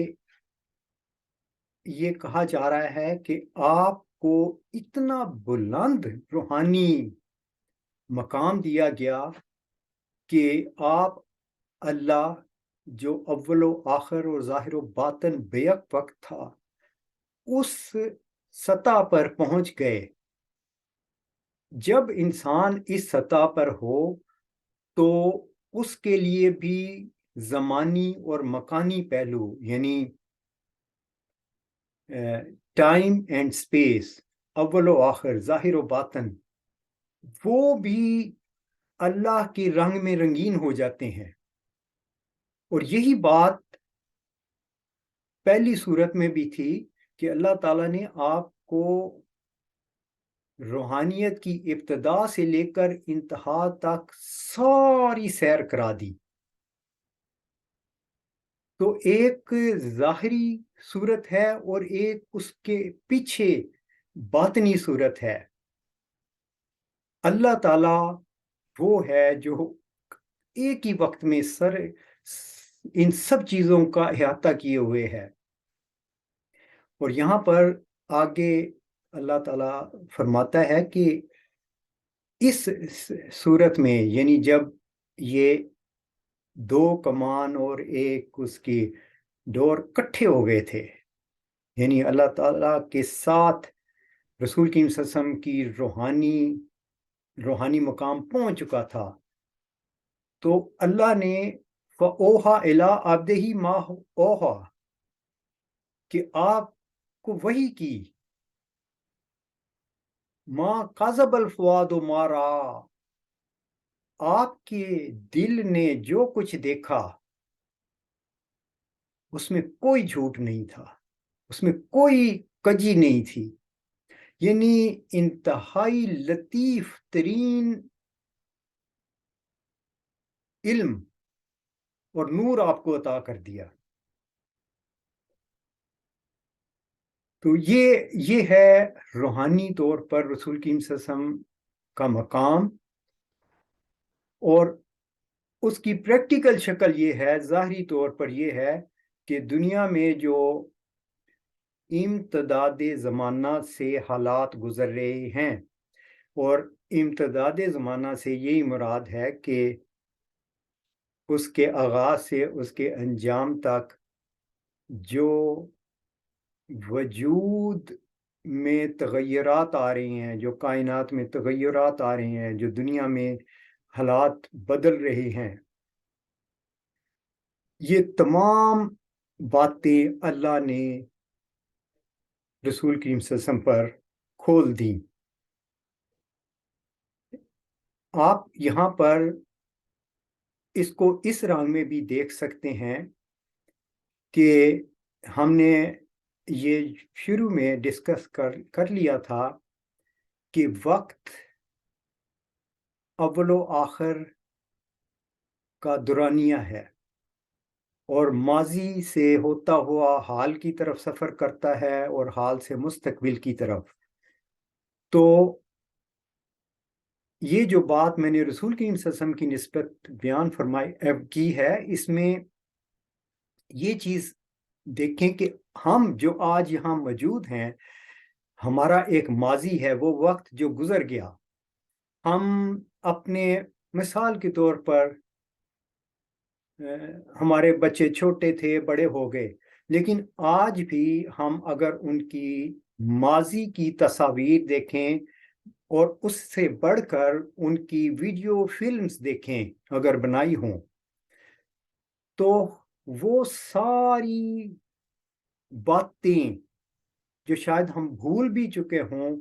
یہ کہا جا رہا ہے کہ آپ کو اتنا بلند روحانی مقام دیا گیا کہ آپ اللہ جو اول و آخر اور ظاہر و باطن بیک وقت تھا اس سطح پر پہنچ گئے۔ جب انسان اس سطح پر ہو تو اس کے لیے بھی زمانی اور مکانی پہلو یعنی ٹائم اینڈ سپیس، اول و آخر، ظاہر و باطن، وہ بھی اللہ کے رنگ میں رنگین ہو جاتے ہیں۔ اور یہی بات پہلی صورت میں بھی تھی کہ اللہ تعالیٰ نے آپ کو روحانیت کی ابتدا سے لے کر انتہا تک ساری سیر کرا دی۔ تو ایک ظاہری صورت ہے اور ایک اس کے پیچھے باطنی صورت ہے۔ اللہ تعالیٰ وہ ہے جو ایک ہی وقت میں ان سب چیزوں کا احاطہ کیے ہوئے ہے۔ اور یہاں پر آگے اللہ تعالیٰ فرماتا ہے کہ اس صورت میں یعنی جب یہ دو کمان اور ایک اس کی ڈور کٹھے ہو گئے تھے، یعنی اللہ تعالیٰ کے ساتھ رسول کریم صلی اللہ علیہ وسلم کی روحانی مقام پہنچ چکا تھا، تو اللہ نے فَأَوْحَىٰ إِلَىٰ عَبْدِهِ مَا أَوْحَىٰ کہ آپ کو وحی کی، مَا كَذَبَ الْفُؤَادُ مَا رَأَىٰ، آپ کے دل نے جو کچھ دیکھا اس میں کوئی جھوٹ نہیں تھا، اس میں کوئی کجی نہیں تھی، یعنی انتہائی لطیف ترین علم اور نور آپ کو عطا کر دیا۔ تو یہ ہے روحانی طور پر رسول کریم صلی اللہ علیہ وسلم کا مقام، اور اس کی پریکٹیکل شکل یہ ہے، ظاہری طور پر یہ ہے کہ دنیا میں جو امتداد زمانہ سے حالات گزر رہے ہیں، اور امتداد زمانہ سے یہی مراد ہے کہ اس کے آغاز سے اس کے انجام تک جو وجود میں تغیرات آ رہے ہیں، جو کائنات میں تغیرات آ رہے ہیں، جو دنیا میں حالات بدل رہے ہیں، یہ تمام باتیں اللہ نے رسول کریم صلی اللہ علیہ وسلم پر کھول دیں۔ آپ یہاں پر اس کو اس رنگ میں بھی دیکھ سکتے ہیں کہ ہم نے یہ شروع میں ڈسکس کر لیا تھا کہ وقت اول و آخر کا دورانیہ ہے، اور ماضی سے ہوتا ہوا حال کی طرف سفر کرتا ہے اور حال سے مستقبل کی طرف۔ تو یہ جو بات میں نے رسول کریم صلی اللہ علیہ وسلم کی نسبت بیان کی ہے، اس میں یہ چیز دیکھیں کہ ہم جو آج یہاں موجود ہیں، ہمارا ایک ماضی ہے، وہ وقت جو گزر گیا۔ ہم اپنے مثال کے طور پر ہمارے بچے چھوٹے تھے، بڑے ہو گئے، لیکن آج بھی ہم اگر ان کی ماضی کی تصاویر دیکھیں اور اس سے بڑھ کر ان کی ویڈیو فلمز دیکھیں اگر بنائی ہوں، تو وہ ساری باتیں جو شاید ہم بھول بھی چکے ہوں،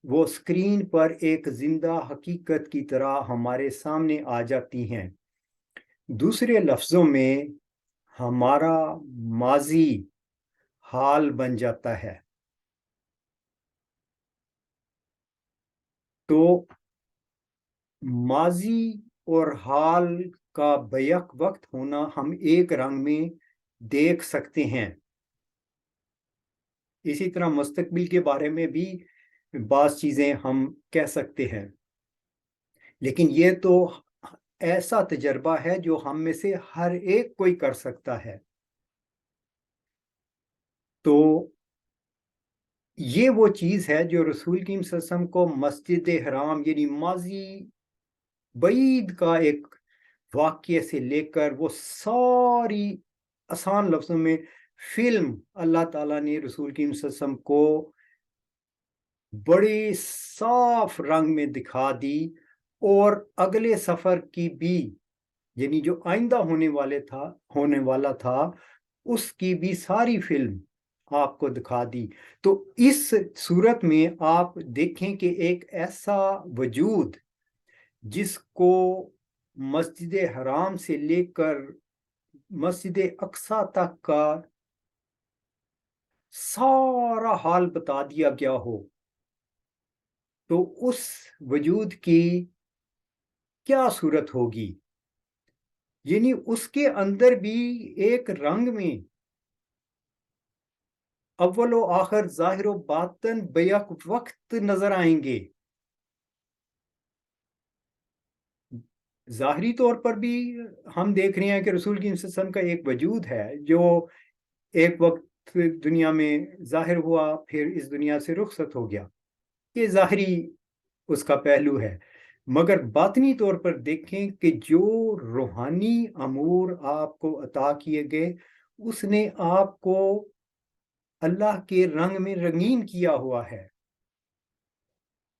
وہ اسکرین پر ایک زندہ حقیقت کی طرح ہمارے سامنے آ جاتی ہیں۔ دوسرے لفظوں میں ہمارا ماضی حال بن جاتا ہے۔ تو ماضی اور حال کا بیک وقت ہونا ہم ایک رنگ میں دیکھ سکتے ہیں۔ اسی طرح مستقبل کے بارے میں بھی بعض چیزیں ہم کہہ سکتے ہیں، لیکن یہ تو ایسا تجربہ ہے جو ہم میں سے ہر ایک کوئی کر سکتا ہے. تو یہ وہ چیز ہے جو رسول کریم صلی اللہ علیہ وسلم کو مسجد حرام یعنی ماضی بعید کا ایک واقعے سے لے کر وہ ساری آسان لفظوں میں فلم اللہ تعالیٰ نے رسول کریم صلی اللہ علیہ وسلم کو بڑے صاف رنگ میں دکھا دی، اور اگلے سفر کی بھی یعنی جو آئندہ ہونے والا تھا اس کی بھی ساری فلم آپ کو دکھا دی. تو اس صورت میں آپ دیکھیں کہ ایک ایسا وجود جس کو مسجد حرام سے لے کر مسجد اقصی تک کا سارا حال بتا دیا گیا ہو، تو اس وجود کی کیا صورت ہوگی. یعنی اس کے اندر بھی ایک رنگ میں اول و آخر ظاہر و باطن بیک وقت نظر آئیں گے. ظاہری طور پر بھی ہم دیکھ رہے ہیں کہ رسول کی صلی اللہ علیہ وسلم کا ایک وجود ہے جو ایک وقت دنیا میں ظاہر ہوا، پھر اس دنیا سے رخصت ہو گیا. یہ ظاہری اس کا پہلو ہے. مگر باطنی طور پر دیکھیں کہ جو روحانی امور آپ کو عطا کیے گئے اس نے آپ کو اللہ کے رنگ میں رنگین کیا ہوا ہے.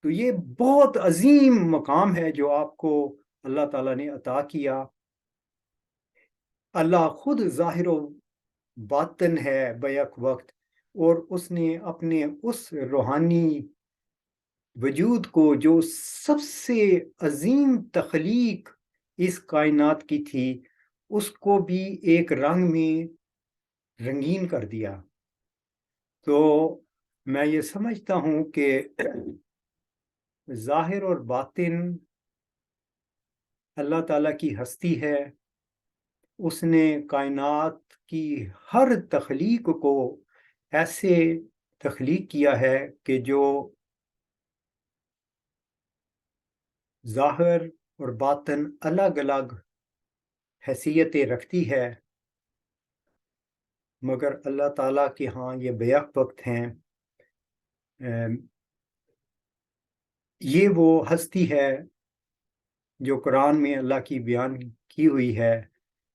تو یہ بہت عظیم مقام ہے جو آپ کو اللہ تعالیٰ نے عطا کیا. اللہ خود ظاہر و باطن ہے بیک وقت، اور اس نے اپنے اس روحانی وجود کو جو سب سے عظیم تخلیق اس کائنات کی تھی اس کو بھی ایک رنگ میں رنگین کر دیا. تو میں یہ سمجھتا ہوں کہ ظاہر اور باطن اللہ تعالیٰ کی ہستی ہے. اس نے کائنات کی ہر تخلیق کو ایسے تخلیق کیا ہے کہ جو ظاہر اور باطن الگ الگ حیثیتیں رکھتی ہے، مگر اللہ تعالیٰ کے ہاں یہ بیک وقت ہیں. یہ وہ ہستی ہے جو قرآن میں اللہ کی بیان کی ہوئی ہے.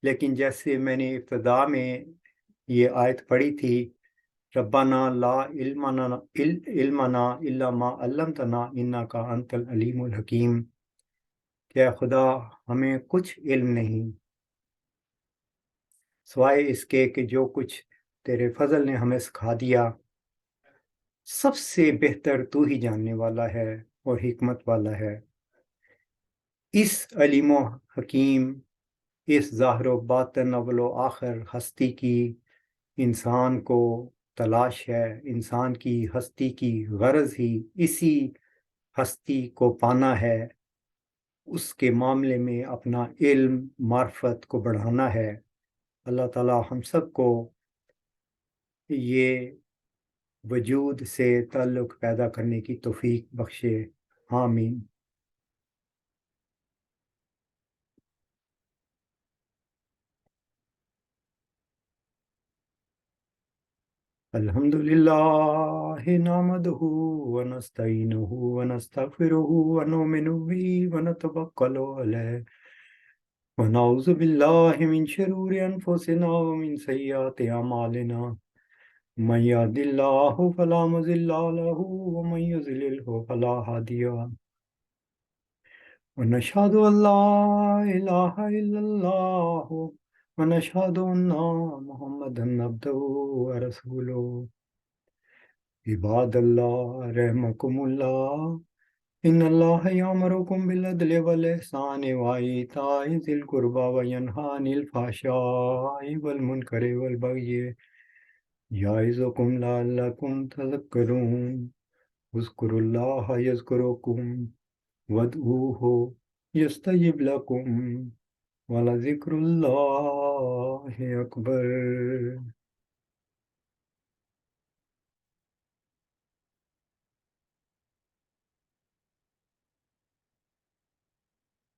لیکن جیسے میں نے ابتدا میں یہ آیت پڑھی تھی، ربنا لا علمنا الا ما علمتنا انک انت العلیم الحکیم، کہ خدا ہمیں کچھ علم نہیں سوائے اس کے کہ جو کچھ تیرے فضل نے ہمیں سکھا دیا. سب سے بہتر تو ہی جاننے والا ہے اور حکمت والا ہے. اس علیم و حکیم، اس ظاہر و باطن اول و آخر ہستی کی انسان کو تلاش ہے. انسان کی ہستی کی غرض ہی اسی ہستی کو پانا ہے، اس کے معاملے میں اپنا علم معرفت کو بڑھانا ہے. اللہ تعالیٰ ہم سب کو یہ وجود سے تعلق پیدا کرنے کی توفیق بخشے. آمین. الحمد للہ نحمده ونستعینه ونستغفره ونؤمن به ونتوکل علیہ ونعوذ باللہ من شرور انفسنا ومن سیئات اعمالنا من يهد الله فلا مضل له ومن يضلل فلا هادي له ونشهد ان لا اله الا الله ونشهد ان محمدا عبده ورسوله. عباد اللہ رحمکم اللہ، ان اللہ یامرکم بالعدل والاحسان وایتاء ذی القربى وینہی عن الفحشاء والمنکر والبغی یعظکم لعلکم تذکرون. اذکروا اللہ یذکرکم وادعوہ یستجب لکم ولذکر اللہ اکبر.